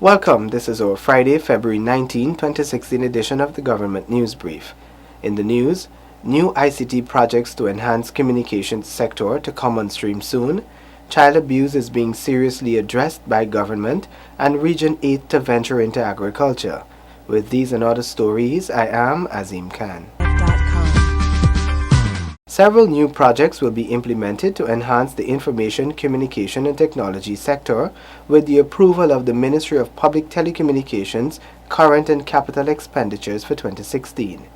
Welcome, this is our Friday, February 19, 2016 edition of the Government News Brief. In the news, new ICT projects to enhance communications sector to come on stream soon, child abuse is being seriously addressed by government, and Region 8 to venture into agriculture. With these and other stories, I am Azim Khan. Several new projects will be implemented to enhance the information, communication and technology sector with the approval of the Ministry of Public Telecommunications current and capital expenditures for 2016.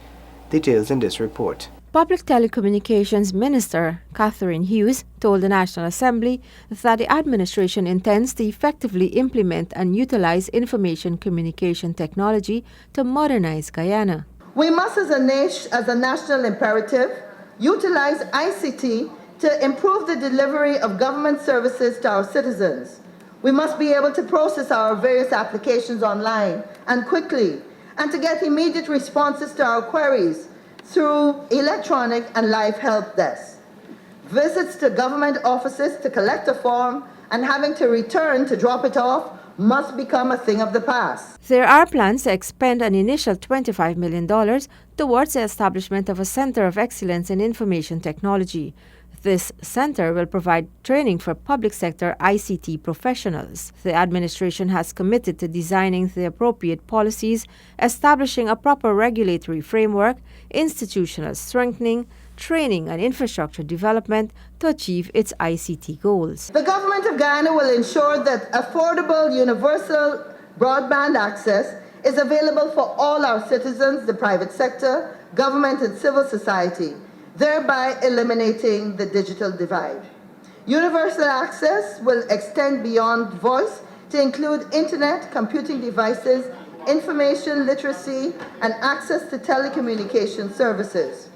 Details in this report. Public Telecommunications Minister Catherine Hughes told the National Assembly that the administration intends to effectively implement and utilize information communication technology to modernize Guyana. We must, as a national imperative, utilize ICT to improve the delivery of government services to our citizens. We must be able to process our various applications online and quickly, and to get immediate responses to our queries through electronic and live help desks. Visits to government offices to collect a form and having to return to drop it off must become a thing of the past. There are plans to expend an initial $25 million towards the establishment of a Center of Excellence in Information Technology. This center will provide training for public sector ICT professionals. The administration has committed to designing the appropriate policies, establishing a proper regulatory framework, institutional strengthening, training and infrastructure development to achieve its ICT goals. The government of Guyana will ensure that affordable universal broadband access is available for all our citizens, the private sector, government and civil society, thereby eliminating the digital divide. Universal access will extend beyond voice to include internet, computing devices, information literacy, and access to telecommunication services.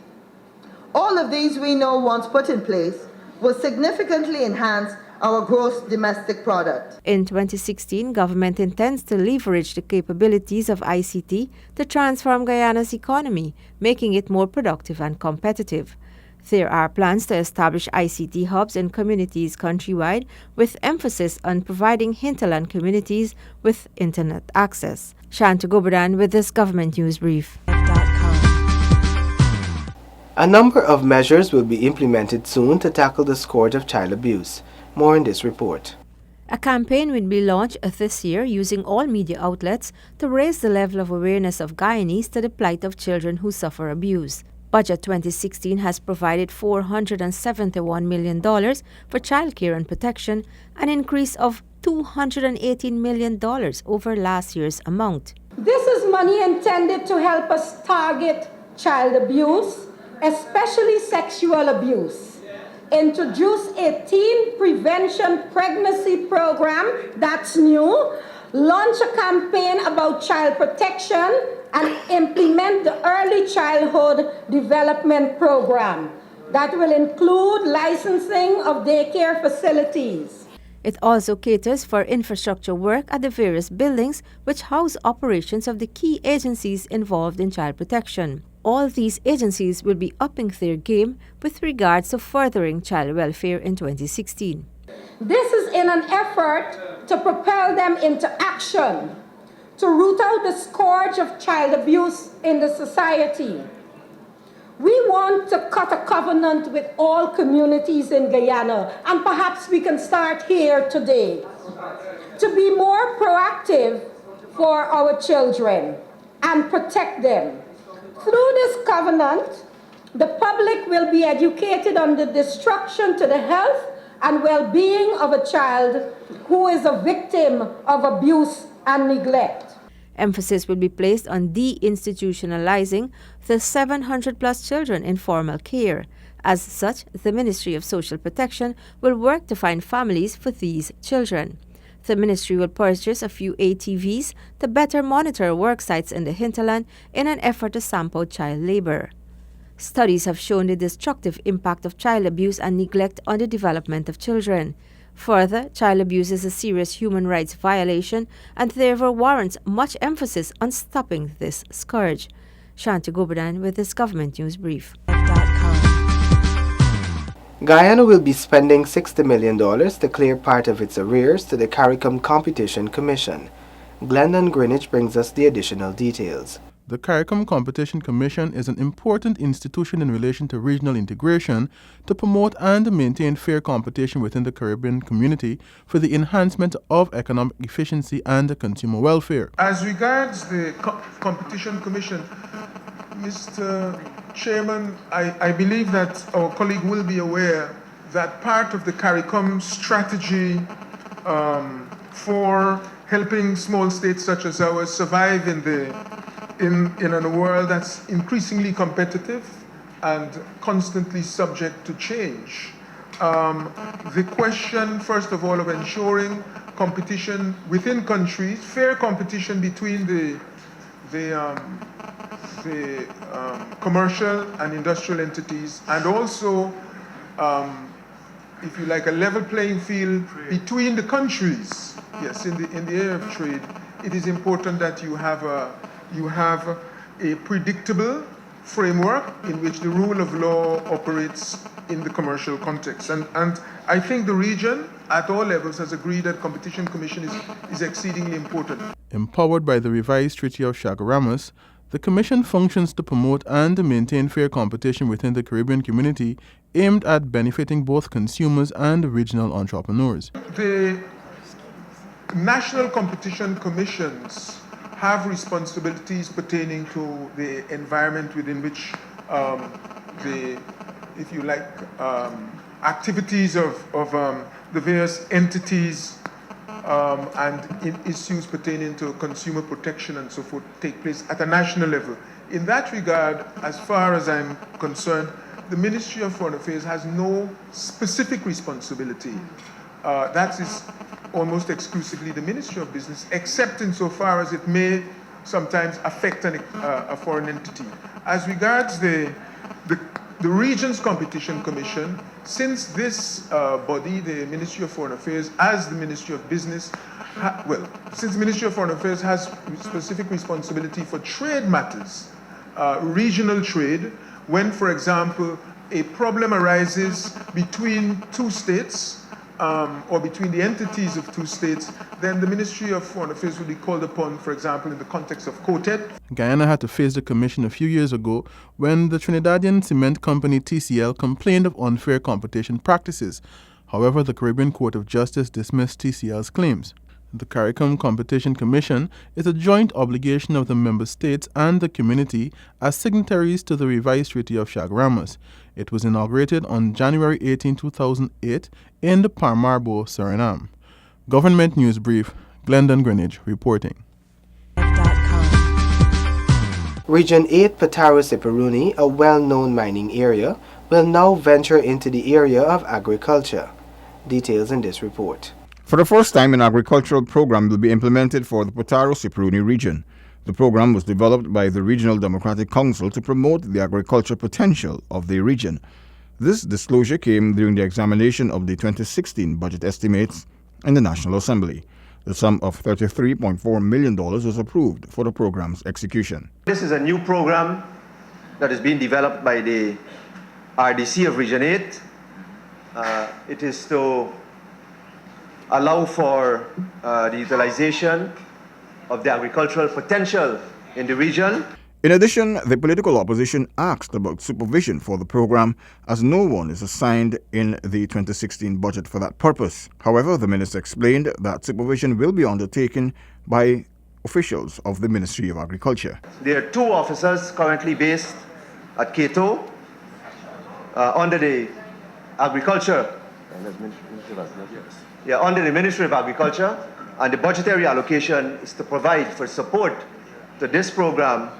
All of these we know, once put in place, will significantly enhance our gross domestic product. In 2016, government intends to leverage the capabilities of ICT to transform Guyana's economy, making it more productive and competitive. There are plans to establish ICT hubs in communities countrywide with emphasis on providing hinterland communities with internet access. Shanta Goberdan with this Government News Brief. A number of measures will be implemented soon to tackle the scourge of child abuse. More in this report. A campaign will be launched this year using all media outlets to raise the level of awareness of Guyanese to the plight of children who suffer abuse. Budget 2016 has provided $471 million for childcare and protection, an increase of $218 million over last year's amount. This is money intended to help us target child abuse, especially sexual abuse. Introduce a teen prevention pregnancy program that's new, launch a campaign about child protection, and implement the early childhood development program that will include licensing of daycare facilities. It also caters for infrastructure work at the various buildings which house operations of the key agencies involved in child protection. All these agencies will be upping their game with regards to furthering child welfare in 2016. This is in an effort to propel them into action, to root out the scourge of child abuse in the society. We want to cut a covenant with all communities in Guyana, and perhaps we can start here today, to be more proactive for our children and protect them. Through this covenant, the public will be educated on the destruction to the health and well-being of a child who is a victim of abuse and neglect. Emphasis will be placed on deinstitutionalizing the 700-plus children in formal care. As such, the Ministry of Social Protection will work to find families for these children. The ministry will purchase a few ATVs to better monitor work sites in the hinterland in an effort to sample child labor. Studies have shown the destructive impact of child abuse and neglect on the development of children. Further, child abuse is a serious human rights violation and therefore warrants much emphasis on stopping this scourge. Shanta Goberdan with this Government News Brief. Guyana will be spending $60 million to clear part of its arrears to the CARICOM Competition Commission. Glendon Greenwich brings us the additional details. The CARICOM Competition Commission is an important institution in relation to regional integration to promote and maintain fair competition within the Caribbean community for the enhancement of economic efficiency and consumer welfare. As regards the Competition Commission, Mr. Chairman, I believe that our colleague will be aware that part of the CARICOM strategy for helping small states such as ours survive in a world that's increasingly competitive and constantly subject to change. The question, first of all, of ensuring competition within countries, fair competition between the commercial and industrial entities, and also, if you like, a level playing field between the countries. Yes, in the area of trade, it is important that you have a predictable framework in which the rule of law operates in the commercial context. And I think the region at all levels has agreed that Competition Commission is exceedingly important. Empowered by the revised Treaty of Chaguaramas, the Commission functions to promote and maintain fair competition within the Caribbean community aimed at benefiting both consumers and regional entrepreneurs. The national competition commissions have responsibilities pertaining to the environment within which if you like, activities of the various entities and issues pertaining to consumer protection and so forth take place at a national level. In that regard, as far as I'm concerned, the Ministry of Foreign Affairs has no specific responsibility. That is almost exclusively the Ministry of Business, except insofar as it may sometimes affect a foreign entity. As regards the Regions Competition Commission, since this body, the Ministry of Foreign Affairs, as the Ministry of Business, since the Ministry of Foreign Affairs has specific responsibility for trade matters, regional trade, when, for example, a problem arises between two states, or between the entities of two states, then the Ministry of Foreign Affairs will be called upon, for example, in the context of Quartet. Guyana had to face the Commission a few years ago when the Trinidadian cement company TCL complained of unfair competition practices. However, the Caribbean Court of Justice dismissed TCL's claims. The CARICOM Competition Commission is a joint obligation of the member states and the community as signatories to the revised Treaty of Chaguaramas. It was inaugurated on January 18, 2008 in the Paramaribo, Suriname. Government News Brief, Glendon Greenwich reporting. Region 8 Pataro-Siparuni, a well-known mining area, will now venture into the area of agriculture. Details in this report. For the first time, an agricultural program will be implemented for the Pataro-Siparuni region. The program was developed by the Regional Democratic Council to promote the agriculture potential of the region. This disclosure came during the examination of the 2016 budget estimates in the National Assembly. The sum of $33.4 million was approved for the program's execution. This is a new program that is being developed by the RDC of Region 8. It is to allow for the utilization of the agricultural potential in the region. In addition, the political opposition asked about supervision for the program, as no one is assigned in the 2016 budget for that purpose. However, the minister explained that supervision will be undertaken by officials of the Ministry of Agriculture. There are 2 officers currently based at Cato under the Agriculture. Under the Ministry of Agriculture, and the budgetary allocation is to provide for support to this program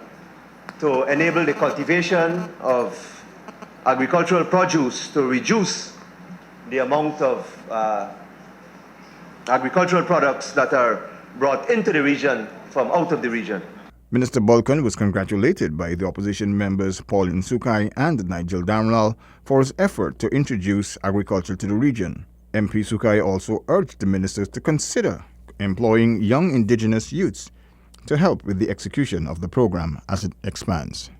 to enable the cultivation of agricultural produce to reduce the amount of agricultural products that are brought into the region from out of the region. Minister Bulkan was congratulated by the opposition members Pauline Sukai and Nigel Damrell for his effort to introduce agriculture to the region. MP Sukai also urged the ministers to consider employing young indigenous youths to help with the execution of the program as it expands.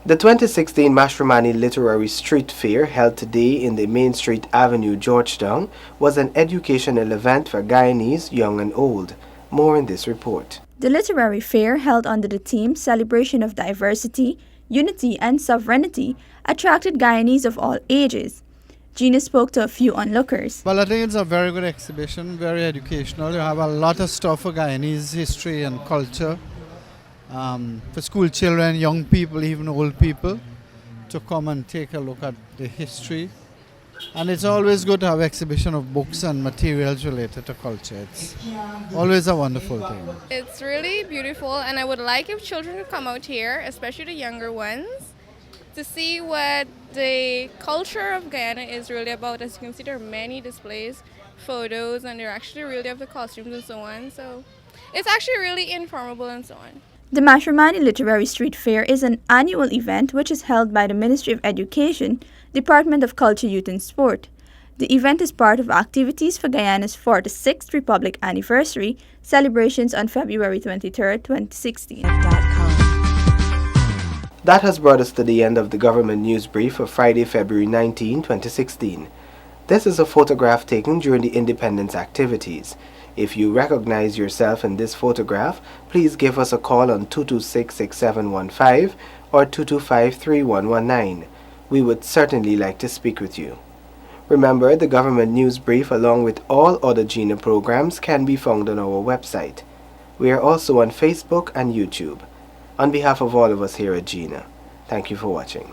The 2016 Matrimony Literary Street Fair, held today in the Main Street Avenue, Georgetown, was an educational event for Guyanese, young and old. More in this report. The literary fair, held under the theme Celebration of Diversity, Unity and Sovereignty, attracted Guyanese of all ages. Gina spoke to a few onlookers. Well, I think it's a very good exhibition, very educational. You have a lot of stuff for Guyanese history and culture, for school children, young people, even old people, to come and take a look at the history. And it's always good to have exhibition of books and materials related to culture. It's always a wonderful thing. It's really beautiful, and I would like if children would come out here, especially the younger ones, to see what the culture of Guyana is really about. As you can see, there are many displays, photos, and they're actually really of the costumes and so on. So it's actually really informative and so on. The Matrimony Literary Street Fair is an annual event which is held by the Ministry of Education, Department of Culture, Youth and Sport. The event is part of activities for Guyana's 46th Republic Anniversary celebrations on February 23, 2016. That has brought us to the end of the government news brief for Friday, February 19, 2016. This is a photograph taken during the independence activities. If you recognize yourself in this photograph, please give us a call on 226-6715 or 225-3119. We would certainly like to speak with you. Remember, the government news brief along with all other GINA programs can be found on our website. We are also on Facebook and YouTube. On behalf of all of us here at GINA, thank you for watching.